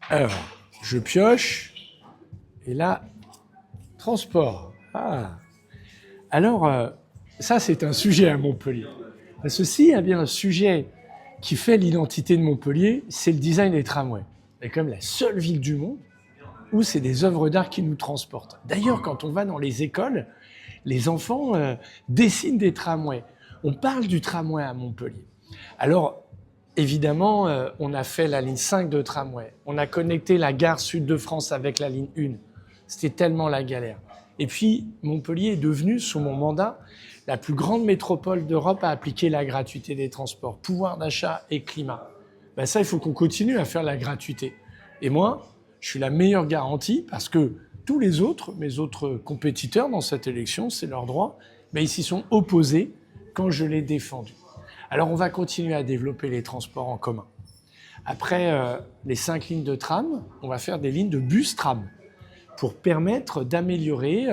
Alors, je pioche, et là, transport. Ah. Alors, ça, c'est un sujet à Montpellier. Parce que s'il y a bien un sujet qui fait l'identité de Montpellier, c'est le design des tramways. C'est quand même la seule ville du monde où c'est des œuvres d'art qui nous transportent. D'ailleurs, quand on va dans les écoles, les enfants dessinent des tramways. On parle du tramway à Montpellier. Alors, évidemment, on a fait la ligne 5 de tramway. On a connecté la gare sud de France avec la ligne 1. C'était tellement la galère. Et puis, Montpellier est devenu, sous mon mandat, la plus grande métropole d'Europe à appliquer la gratuité des transports, pouvoir d'achat et climat. Ben ça, il faut qu'on continue à faire la gratuité. Et moi, je suis la meilleure garantie parce que tous les autres, mes autres compétiteurs dans cette élection, c'est leur droit, mais ils s'y sont opposés quand je l'ai défendu. Alors on va continuer à développer les transports en commun. Après les 5 lignes de tram, on va faire des lignes de bus-tram pour permettre d'améliorer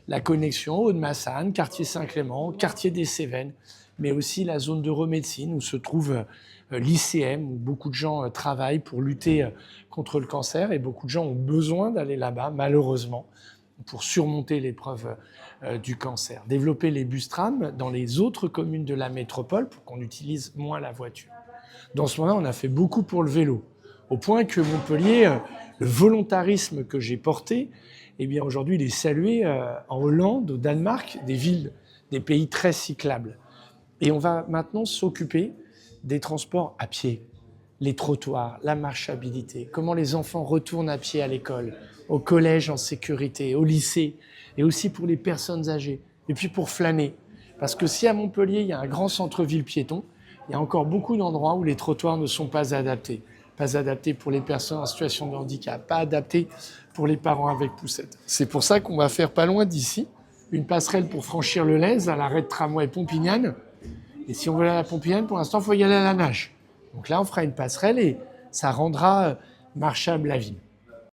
la connexion Aude-Massane, quartier Saint-Clément, quartier des Cévennes, mais aussi la zone d'Euromédecine où se trouve l'ICM, où beaucoup de gens travaillent pour lutter contre le cancer et beaucoup de gens ont besoin d'aller là-bas, malheureusement, pour surmonter l'épreuve du cancer. Développer les bus-trams dans les autres communes de la métropole pour qu'on utilise moins la voiture. Dans ce moment-là, on a fait beaucoup pour le vélo, au point que Montpellier, le volontarisme que j'ai porté, eh bien aujourd'hui, il est salué en Hollande, au Danemark, des villes, des pays très cyclables. Et on va maintenant s'occuper des transports à pied, les trottoirs, la marchabilité, comment les enfants retournent à pied à l'école, au collège en sécurité, au lycée, et aussi pour les personnes âgées, et puis pour flâner. Parce que si à Montpellier, il y a un grand centre-ville piéton, il y a encore beaucoup d'endroits où les trottoirs ne sont pas adaptés. Pas adaptés pour les personnes en situation de handicap, pas adaptés pour les parents avec poussette. C'est pour ça qu'on va faire pas loin d'ici une passerelle pour franchir le Lez à l'arrêt de tramway Pompignane. Et si on veut aller à la Pompignane, pour l'instant, il faut y aller à la nage. Donc là, on fera une passerelle et ça rendra marchable la ville.